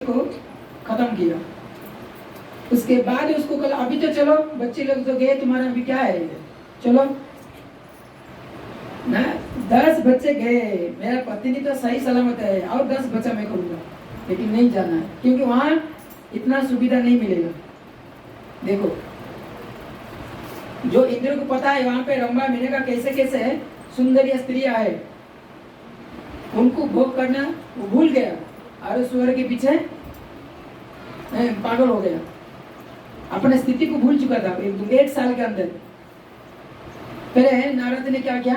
को खत्म किया। उसके बाद उसको कल अभी तो चलो बच्चे लोग तो गए, तुम्हारा अभी क्या है, चलो ना 10 बच्चे गए, मेरा पत्नी तो सही सलामत है और 10 बच्चा मैं करूँगा, लेकिन नहीं जाना है क्योंकि वहाँ इतना सुविधा नहीं मिलेगा। देखो जो इंद्र को पता है वहाँ पे रंभा मिलेगा कैसे कैसे है, सुंदरी स्त्रियां है, उनको भोग करना वो भूल गया और स्वर्ग के पीछे पागल हो गया, अपने स्थिति को भूल चुका था 1 साल के अंदर। फिर नारद ने क्या किया,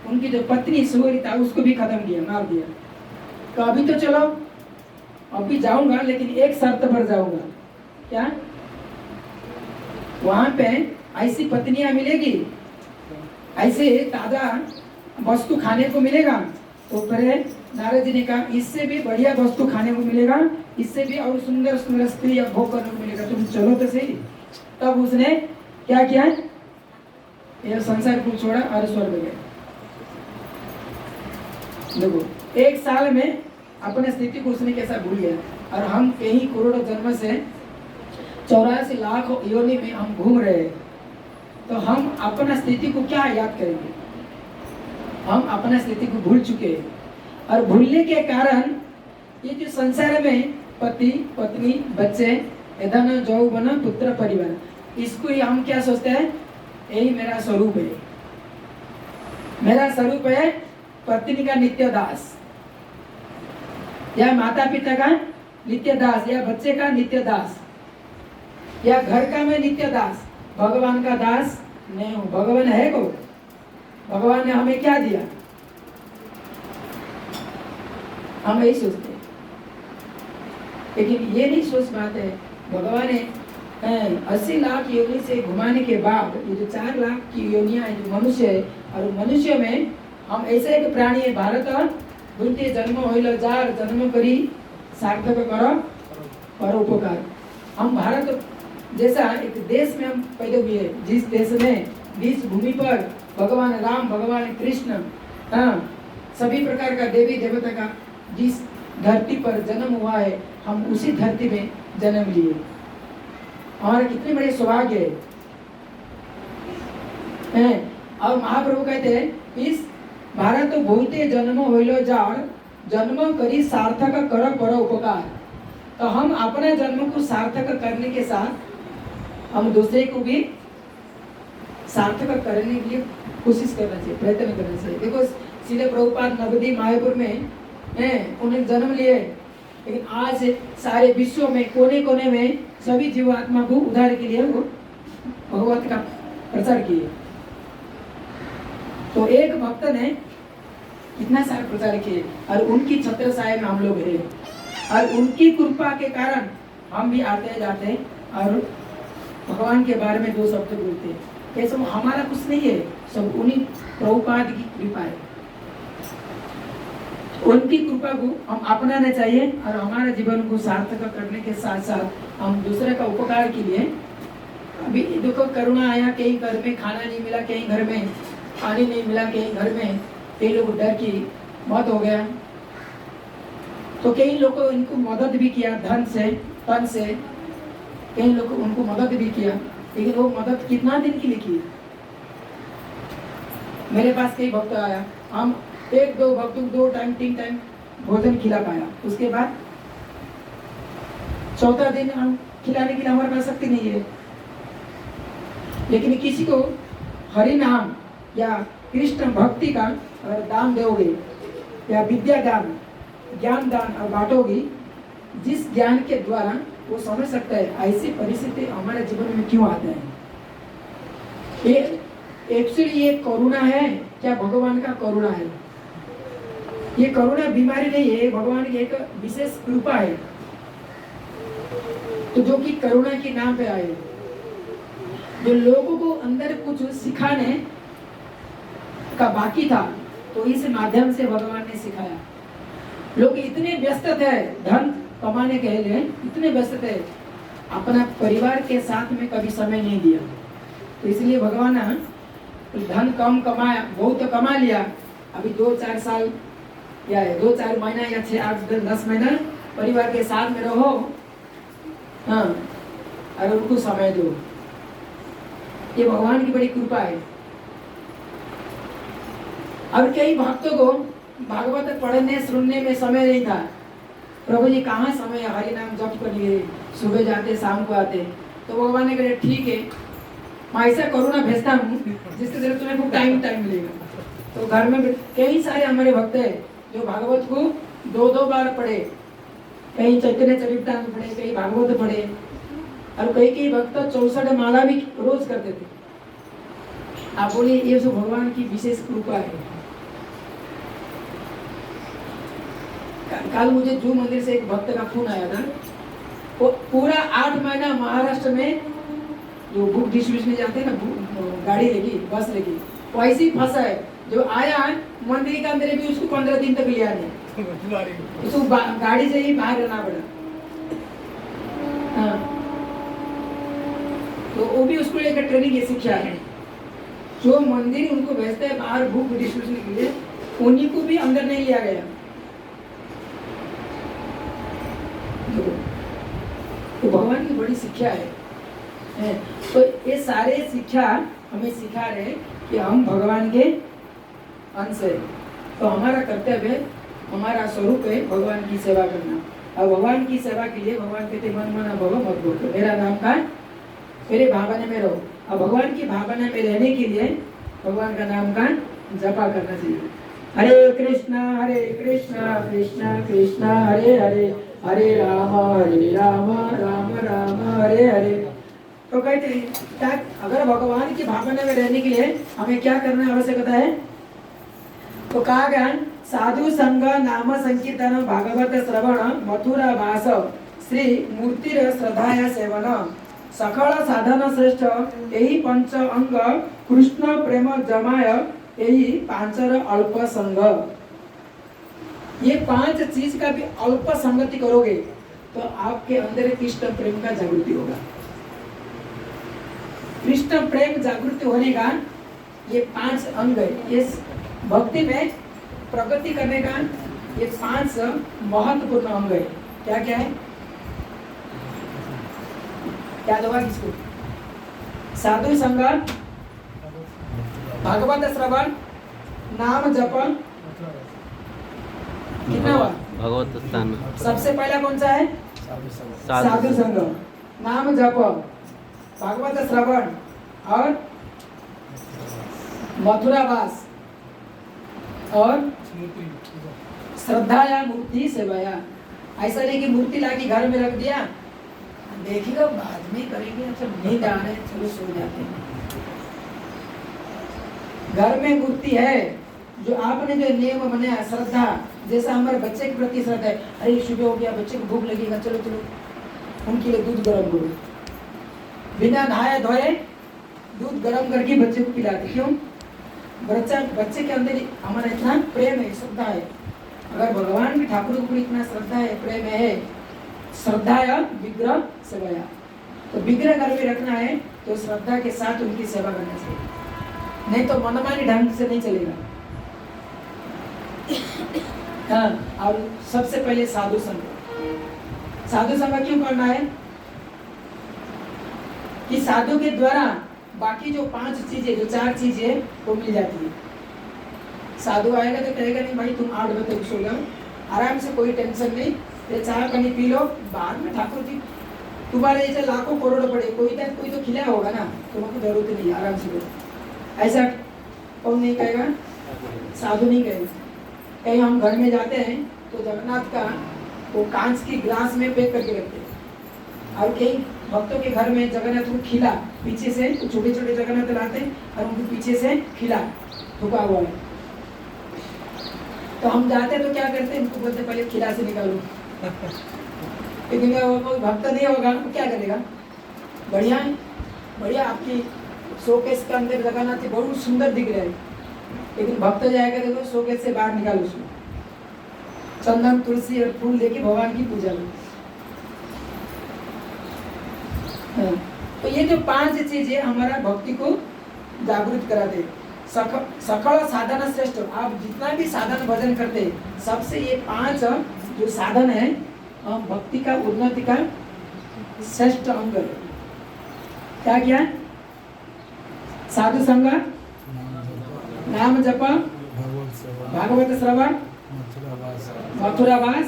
उनकी जो पत्नी सुवरी था उसको भी खत्म किया, मार दिया। तो अभी तो चलो अभी जाऊंगा, लेकिन एक शर्त पर जाऊंगा। क्या? वहां पे ऐसी पत्नियां मिलेगी, ऐसे ताजा वस्तु खाने को मिलेगा। तो फिर नारद जी ने कहा इससे भी बढ़िया वस्तु खाने को मिलेगा, इससे भी और सुंदर सुंदर स्त्री या भोग करने को मिलेगा, तुम चलो तो सही। तब उसने क्या किया, यह संसार को छोड़ा और स्वर्ग गया। देखो 1 साल में अपने स्थिति को उसने कैसा भूल गया। और हम कहीं करोड़ों जन्म से 84 लाख योनि में हम घूम रहे हैं, तो हम अपना स्थिति को क्या याद करेंगे। हम अपना स्थिति को भूल चुके हैं और भूलने के कारण ये जो संसार में पति पत्नी बच्चे धन यौवन पुत्र परिवार, इसको ही हम क्या सोचते हैं, यही मेरा स्वरूप है, मेरा स्वरूप है पत्नी का नित्य दास, या माता पिता का नित्य दास, या बच्चे का नित्य दास, या घर का मैं नित्य दास, भगवान का दास नहीं हूं। भगवान है को, भगवान ने हमें क्या दिया, हम यही सोचते हैं। लेकिन ये नहीं सोच पाते भगवान ने 80 लाख योनि से घुमाने के बाद ये जो 4 लाख की योनियां है जो मनुष्य है, और मनुष्य में हम ऐसे एक प्राणी है, भारत बुद्धि जन्म होइल जार जन्म करी सार्थक करो परोपकार। हम भारत जैसा एक देश में हम पैदा हुए, जिस देश में जिस भूमि पर भगवान राम भगवान कृष्ण सभी प्रकार का देवी देवता का जिस धरती पर जन्म हुआ है, हम उसी धरती में जन्म लिए। हमारे कितने बड़े सौभाग्य है। और महाप्रभु कहते हैं इस भारत बहुते जन्म होइलो जार जन्म करी सार्थक कर पर उपकार। तो हम अपने जन्म को सार्थक करने के साथ हम दूसरे को भी सार्थक करने के लिए कोशिश करना चाहिए, प्रयत्न करना चाहिए। देखो श्रील प्रभुपाद नवदीप मायापुर में उन्हें जन्म लिए, लेकिन आज सारे विश्व में कोने कोने में सभी जीवात्मा को उद्धार के लिए वो भगवत का प्रचार किए। तो एक भक्त ने कितना सारा प्रचार किए और उनकी छत्र छाया में हम लोग हैं, और उनकी कृपा के कारण हम भी आते जाते और भगवान के बारे में 2 शब्द बोलते हैं। कैसे हमारा कुछ नहीं है, सब उन्हीं प्रभुपाद की कृपा है। उनकी कृपा को हम अपनाना चाहिए और हमारे जीवन को सार्थक करने के साथ साथ हम दूसरे का उपकार के लिए। अभी देखो करुणा आया, कहीं घर में खाना नहीं मिला, कहीं घर में पानी नहीं मिला, कहीं घर में कई लोग डर की मौत हो गया, तो कई लोगों इनको मदद भी किया धन से तन से, कई लोग उनको मदद भी किया, लेकिन वो मदद कितना दिन के लिए की। मेरे पास कई भक्त आया, हम 1-2 भक्तों को 2 टाइम 3 टाइम भोजन खिला पाया, उसके बाद 4था दिन हम खिलाने के लिए हमारे पास शक्ति नहीं है। लेकिन किसी को हरि नाम या कृष्ण भक्ति का अगर दान दोगे या विद्या दान ज्ञान दान और बांटोगी, जिस ज्ञान के द्वारा वो समझ सकता है ऐसी परिस्थिति हमारे जीवन में क्यों आता है। ये एक्चुअली ये करुणा है क्या, भगवान का करुणा है। ये करुणा बीमारी नहीं है, भगवान की एक विशेष कृपा है, तो जो कि करुणा के नाम पे आए, जो लोगों को अंदर कुछ सिखाने का बाकी था, तो इस माध्यम से भगवान ने सिखाया। लोग इतने व्यस्त थे धन कमाने के लिए, इतने व्यस्त थे, अपना परिवार के साथ में कभी समय नहीं दिया। तो इसलिए भगवान धन कम कमाया, बहुत तो कमा लिया, अभी 2-4 साल या 2-4 महीना या 6-8-10 महीना परिवार के साथ में रहो, हाँ, और उनको समय दो। ये भगवान की बड़ी कृपा है। और कई भक्तों को भागवत पढ़ने सुनने में समय नहीं था। प्रभु जी कहाँ समय है, हरि नाम जप कर लिए, सुबह जाते शाम को आते। तो भगवान ने कहा ठीक है, मैं ऐसा करूँ ना, भेजता हूँ जिसके जरिए तुम्हें खूब टाइम मिलेगा। तो घर में कई सारे हमारे भक्त हैं जो भागवत को 2-2 बार पढ़े, कहीं चैतन्य चरितामृत पढ़े, कहीं भागवत पढ़े, और कई भक्त 64 माला भी रोज करते थे। आप बोलिए ये जो भगवान की विशेष कृपा है। कल मुझे जू मंदिर से एक भक्त का फोन आया था। वो पूरा 8 महीना महाराष्ट्र में जो बुक डिस्ट्रीब्यूशन जाते हैं ना, गाड़ी लेगी, बस लेगी, वो ऐसे ही फंसा है। जो आया मंदिर के अंदर भी उसको 15 दिन तक लिया नहीं, उसको गाड़ी से ही बाहर रहना पड़ा। हाँ, तो वो भी उसको लेकर ट्रेनिंग ये शिक्षा है। जो मंदिर उनको भेजते हैं बाहर बुक डिस्ट्रीब्यूशन के लिए, उन्हीं को भी अंदर नहीं लिया गया। तो भगवान की बड़ी शिक्षा है। तो ये सारे शिक्षा हमें सिखा रहे कि हम भगवान के अंश है। तो हमारा कर्तव्य, हमारा स्वरूप है भगवान की सेवा करना। और भगवान की सेवा के लिए भगवान कहते मन मना भव मत भूलो, मेरा नाम का मेरे भावना में रहो। और भगवान की भावना में रहने के लिए भगवान का नाम का जपा करना चाहिए। हरे कृष्णा कृष्णा कृष्णा हरे हरे, हरे राम राम राम हरे हरे। तो कहते हैं अगर भगवान की भावना में रहने के लिए हमें क्या करना आवश्यकता है? तो कहा गया साधु संग नाम संकीर्तन भागवत श्रवण मथुरा वास श्री मूर्तिर श्रद्धाया सेवन सकल साधन श्रेष्ठ यही पंच अंग कृष्ण प्रेम जमाय यही पांचर अल्प संग। ये 5 चीज का भी अल्प संगति करोगे तो आपके अंदर कृष्ण प्रेम का जागृति होगा। कृष्ण प्रेम जागृति होने का ये 5 अंग है। ये भक्ति में प्रगति करने का ये 5 महत्वपूर्ण अंग है। क्या क्या है? क्या होगा किसको? साधु संग, भागवत श्रवण, नाम जप, कितना हुआ? भगवत स्थान सबसे पहला कौन सा है? साधु संग, नाम जप, भागवत श्रवण और मथुरा वास और श्रद्धा या मूर्ति सेवाया। ऐसा नहीं कि मूर्ति लाके घर में रख दिया, देखिएगा बाद में करेंगे, अच्छा नींद आ रहे चलो सो जाते हैं। घर में मूर्ति है, जो आपने जो नियम बनाया श्रद्धा, जैसा हमारे बच्चे के प्रति श्रद्धा है। अरे सुबह हो गया, बच्चे को भूख लगेगा, चलो चलो उनके लिए दूध गर्म करो, बिना नहाए धोए दूध गर्म करके बच्चे को पिलाते। क्यों? बच्चे के अंदर हमारा इतना प्रेम है, श्रद्धा है। अगर भगवान भी ठाकुर को इतना श्रद्धा है, प्रेम है, श्रद्धा या विग्रह सेवाया, तो विग्रह घर में रखना है तो श्रद्धा के साथ उनकी सेवा करना चाहिए, नहीं तो मनमानी ढंग से नहीं चलेगा। हाँ, और सबसे पहले साधु संग। साधु संग क्यों करना है? कि साधु के द्वारा बाकी जो 5 चीजें, जो 4 चीजें वो मिल जाती है। साधु आएगा तो कहेगा नहीं भाई तुम 8 बजे तक सो जाओ, आराम से, कोई टेंशन नहीं, ये चाय पानी पी लो, बाद में ठाकुर जी तुम्हारे जैसे लाखों करोड़ पड़े, कोई तो खिलाया होगा ना, तुम्हारी जरूरत नहीं, आराम से करो। ऐसा कौन नहीं कहेगा? साधु नहीं कहेगा। कहीं हम घर में जाते हैं तो जगन्नाथ का वो कांच की ग्लास में पैक करके रखते हैं, और कई भक्तों के घर में जगन्नाथ को खिला पीछे से, छोटे छोटे जगन्नाथ लाते हैं और उनको पीछे से खिला ठुका हुआ है। तो हम जाते हैं तो क्या करते हैं, उनको बोलते पहले खिला से निकालो। लेकिन वो भक्त नहीं होगा तो क्या करेगा? बढ़िया है, बढ़िया, आपकी शोकेस के अंदर जगन्नाथ बहुत सुंदर दिख रहा है, लेकिन भक्त जाएगा देखो शोकेस से बाहर निकालो उसको, चंदन तुलसी और फूल लेके भगवान की पूजा लो। तो ये जो 5 चीजें हमारा भक्ति को जागृत कराते। सकल साधन श्रेष्ठ, आप जितना भी साधन भजन करते सबसे ये 5 जो साधन है हम भक्ति का उन्नति का श्रेष्ठ अंग है। क्या किया? साधु संग, नाम जप, भागवत श्रवण, मथुरावास,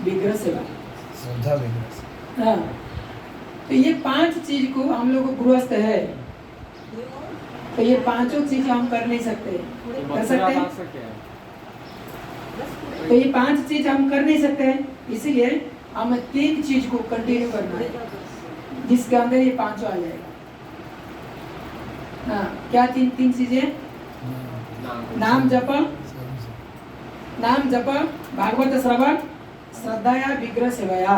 विग्रह सेवा। हाँ, तो ये 5 चीज को हम लोग गृहस्थ है, तो ये 5 चीज हम कर नहीं सकते। कर सकते हैं? तो ये 5 चीज हम कर नहीं सकते हैं, इसीलिए हमें 3 चीज को कंटिन्यू करना है, जिसके अंदर ये 5 आ जाएगा। हाँ, क्या 3 चीजें? नाम जप, भागवत श्रवण, श्रद्धाया, विग्रह सेवाया।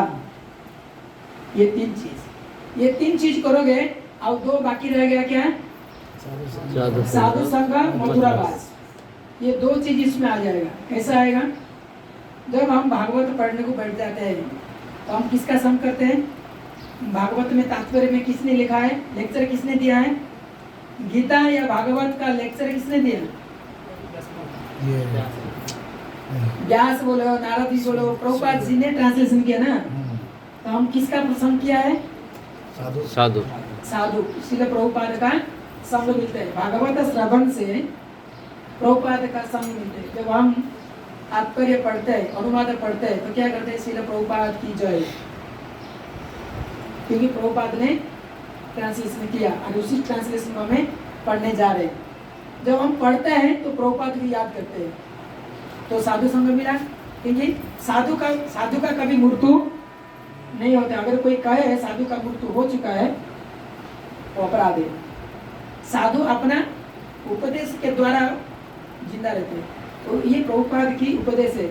ये 3 चीज करोगे। और 2 बाकी रह गया। क्या? साधु संग, मथुरावास। ये 2 चीज इसमें आ जाएगा। कैसा आएगा? जब हम भागवत पढ़ने को बैठ जाते हैं तो हम किसका संग करते हैं? भागवत में तात्पर्य में किसने लिखा है? लेक्चर किसने दिया है? गीता या भागवत का लेक्चर किसने दिया? व्यास बोलो, नारद जी बोलो, प्रभुपाद जी ने ट्रांसलेशन किया ना। तो हम किसका संग किया है? साधु। इसलिए प्रभुपाद का संग मिलता है। भागवत श्रवण से प्रभुपाद का संग मिलते हैं। जब हम तात्पर्य पढ़ते हैं, अनुवाद पढ़ते हैं, तो क्या करते हैं? श्रील प्रभुपाद की जय, क्योंकि प्रभुपाद ने ट्रांसलेशन किया और उसी ट्रांसलेशन में हमें पढ़ने जा रहे हैं। जब हम पढ़ते हैं तो प्रभुपाद भी याद करते हैं। तो साधु संग मिला, क्योंकि साधु का कभी मृत्यु नहीं होता। अगर कोई कहे साधु का मृत्यु हो चुका है वो अपराध है। साधु अपना उपदेश के द्वारा जिंदा रहते हैं। तो ये प्रभुपाद की उपदेश है।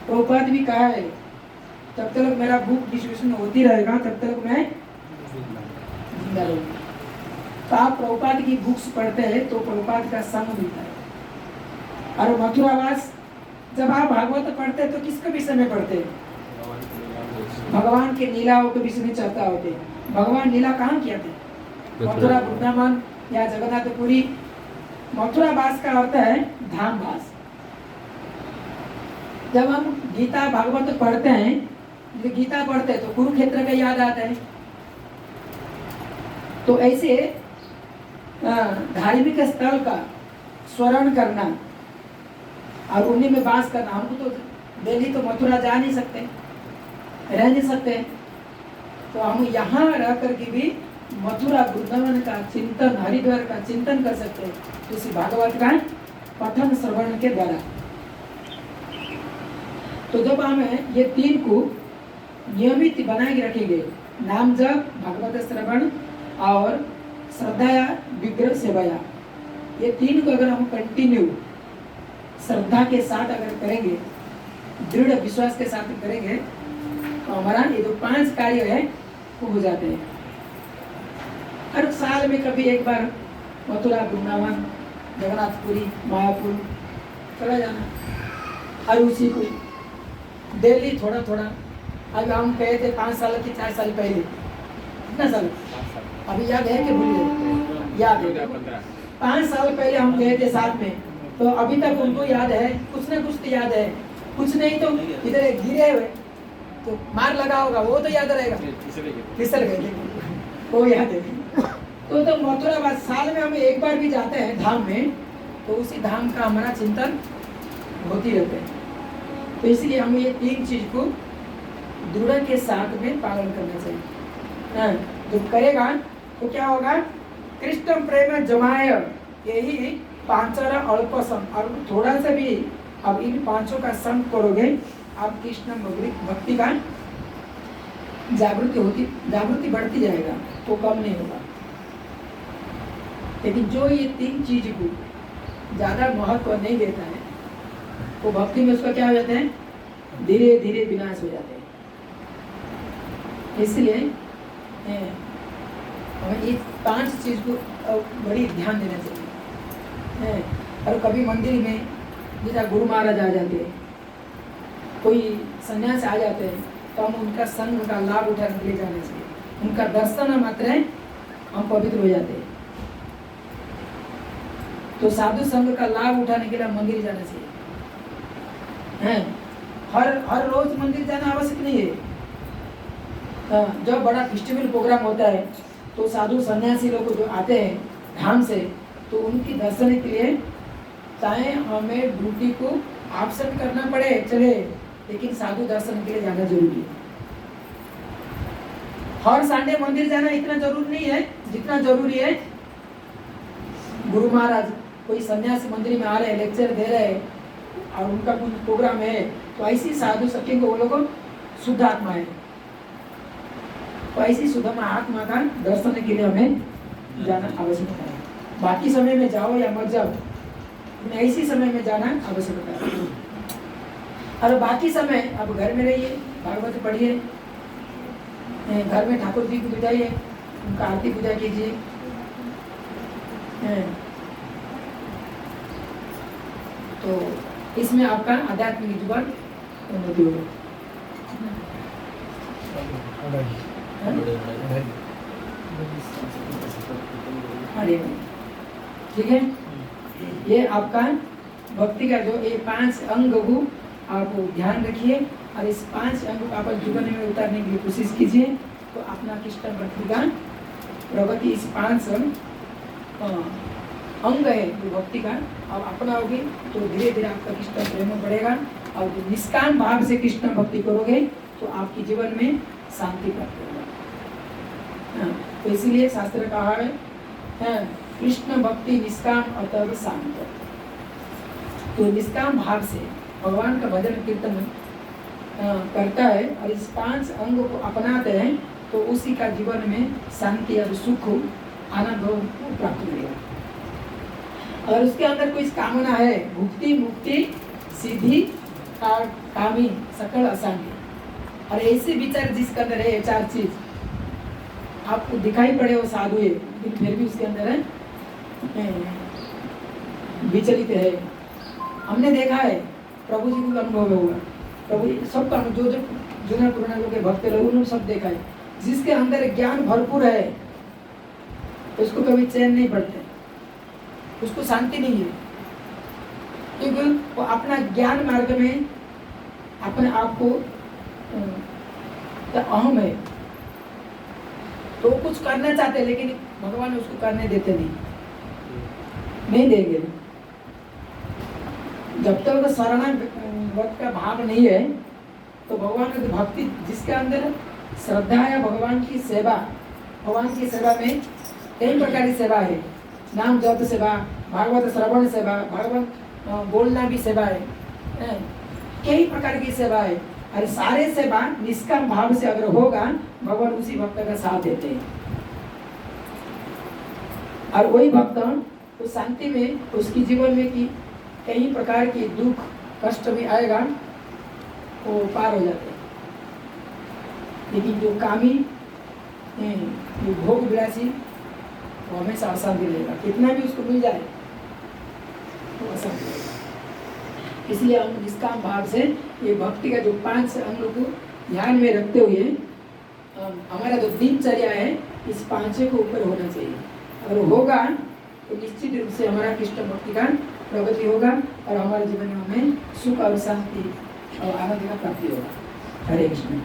प्रभुपाद भी कहा है, जब तक मेरा भूख डिस्ट्रीब्यूशन होती रहेगा तब तक मैं जिंदा रहूंगा। तो आप प्रभुपाद की बुक्स पढ़ते हैं तो प्रभुपाद का संग मिलता है। और मथुरावास, जब आप भागवत पढ़ते हैं तो किसके विषय में पढ़ते हैं? भगवान के लीलाओं के विषय में चर्चा होते हैं। भगवान लीला कहाँ किया थे? मथुरा, वृंदावन या जगन्नाथपुरी। मथुरावास का अर्थ है धामवास। जब हम गीता भागवत पढ़ते हैं, गीता पढ़ते हैं तो कुरुक्षेत्र का याद आता है। तो ऐसे धार्मिक स्थल का स्मरण करना और उन्हीं में वास करना। हमको तो दिल्ली तो मथुरा जा नहीं सकते, रह नहीं सकते, तो हम यहाँ रह करके भी मथुरा वृंदावन का चिंतन, हरिद्वार का चिंतन कर सकते हैं इसी भागवत का पठन श्रवण के द्वारा। तो जब हम ये 3 को नियमित बना के रखेंगे, नाम जप, भागवत श्रवण और श्रद्धाया, विग्रह सेवाया, ये 3 को अगर हम कंटिन्यू श्रद्धा के साथ अगर करेंगे, दृढ़ विश्वास के साथ करेंगे, तो हमारा ये जो 5 कार्य है वो हो जाते हैं। हर साल में कभी एक बार मथुरा, वृंदावन, जगन्नाथपुरी, मायापुर चला जाना। और उसी को दिल्ली थोड़ा थोड़ा, अभी हम गए थे 5 साल की 4 साल पहले। कितना साल अभी याद है कि भूल गए? याद है। 5 साल पहले हम गए थे साथ में, तो अभी तक उनको याद है, कुछ ना कुछ तो याद है। कुछ नहीं तो इधर गिरे हुए तो मार लगा होगा, वो तो याद रहेगा। फिसल गए वो याद है। तो मथुरा साल में हम एक बार भी जाते हैं धाम में, तो उसी धाम का हमारा चिंतन होती रहते हैं। तो इसलिए हमें ये 3 चीज को दृढ़ के साथ में पालन करना चाहिए। जो करेगा तो क्या होगा? कृष्ण प्रेम जमाय, यही 5 अल्प संग। और थोड़ा सा भी अब इन 5 का संग करोगे, आप कृष्ण भक्ति का जागृति बढ़ती जाएगा, तो कम नहीं होगा। लेकिन जो ये 3 चीज को ज्यादा महत्व नहीं देता है, वो भक्ति में उसका क्या हो जाता है? धीरे धीरे विनाश हो जाते हैं। इसलिए हमें ये 5 चीज को बड़ी ध्यान देना चाहिए। और कभी मंदिर में जैसा गुरु महाराज आ जाते हैं, कोई सन्यास आ जाते हैं, तो हम उनका संग का लाभ उठाने के लिए जाना चाहिए। उनका दर्शन मात्र हम पवित्र हो जाते हैं। तो साधु संघ का लाभ उठाने के लिए मंदिर जाना चाहिए। हर रोज मंदिर जाना आवश्यक नहीं है। जब बड़ा फेस्टिवल प्रोग्राम होता है तो साधु सन्यासी लोग जो आते हैं धाम से, तो उनकी दर्शन के लिए चाहे हमें ड्यूटी को ऑप्शन करना पड़े चले, लेकिन साधु दर्शन के लिए जाना जरूरी है। हर संडे मंदिर जाना इतना जरूरी नहीं है जितना जरूरी है गुरु महाराज कोई सन्यासी मंदिर में आ रहे हैं, लेक्चर दे रहे हैं और उनका कुछ प्रोग्राम है, तो ऐसी साधु सत्य को वो लोग शुद्ध आत्मा है, तो ऐसी शुद्ध आत्मा का दर्शन के लिए हमें जाना आवश्यक है। बाकी समय में जाओ या मत जाओ, ऐसी समय में जाना आवश्यक है। और बाकी समय अब घर में रहिए, भागवत पढ़िए, घर में ठाकुर जी को बुझाइए, उनका आरती पूजा कीजिए। तो इसमें आपका आध्यात्मिक जीवन उन्नति होगा। ठीक है, ये आपका भक्ति का जो ये 5 अंग को आप ध्यान रखिए और इस 5 अंग को आप जीवन में उतारने की कोशिश कीजिए, तो अपना कृष्ण भक्ति का प्रगति इस 5 अंग है जो भक्ति का आप अपनाओगे तो धीरे धीरे आपका कृष्ण प्रेम बढ़ेगा, और जो निष्काम भाव से कृष्ण भक्ति करोगे तो आपके जीवन में शांति प्राप्त होगा। तो इसीलिए शास्त्र कहा है कृष्ण भक्ति निष्काम अतः शांत। तो निष्काम भाव से भगवान का भजन कीर्तन करता है और इस 5 अंग को अपनाते हैं, तो उसी का जीवन में शांति और सुख आनंद प्राप्त मिलेगा। और उसके अंदर कोई कामना है, भुक्ति मुक्ति सिद्धि कामी सकल अशांति, और ऐसे विचार जिसके अंदर है 4 चीज आपको दिखाई पड़े वो साधु है, लेकिन फिर भी उसके अंदर है विचलित है। हमने देखा है, प्रभु जी को अनुभव हुआ, प्रभु जी सबका जो जुना पुराना लोग भक्त लोग उन्होंने सब देखा है, जिसके अंदर ज्ञान भरपूर है उसको कभी चैन नहीं पड़ते, उसको शांति नहीं है, क्योंकि वो अपना ज्ञान मार्ग में अपने आप को अहम है, तो वो कुछ करना चाहते हैं लेकिन भगवान उसको करने देते नहीं देंगे। जब तक शरणागत का भाव नहीं है तो भगवान की भक्ति जिसके अंदर श्रद्धा है, भगवान की सेवा, भगवान की सेवा में कई प्रकार की सेवा है, नाम जप सेवा, भागवत श्रवण सेवा, भागवत बोलना भी सेवा है, कई प्रकार की सेवा है, और सारे सेवा निष्काम भाव से अगर होगा भगवान उसी भक्त का साथ देते हैं, और वही भक्त तो शांति में उसकी जीवन में की कई प्रकार के दुख कष्ट भी आएगा वो पार हो जाते हैं। लेकिन जो कामी जो भोग विलासी वो हमेशा अशांति रहेगा, कितना भी उसको मिल जाए तो अशांति रहेगा। इसलिए हम निष्काम भाव से ये भक्ति का जो 5 अंगों को ध्यान में रखते हुए हमारा जो दिनचर्या है इस 5 को ऊपर होना चाहिए, अगर होगा तो निश्चित रूप से हमारा कृष्ण भक्ति का प्रगति होगा और हमारे जीवन में हमें सुख और शांति और आनंद का प्राप्ति होगा। हरे कृष्ण।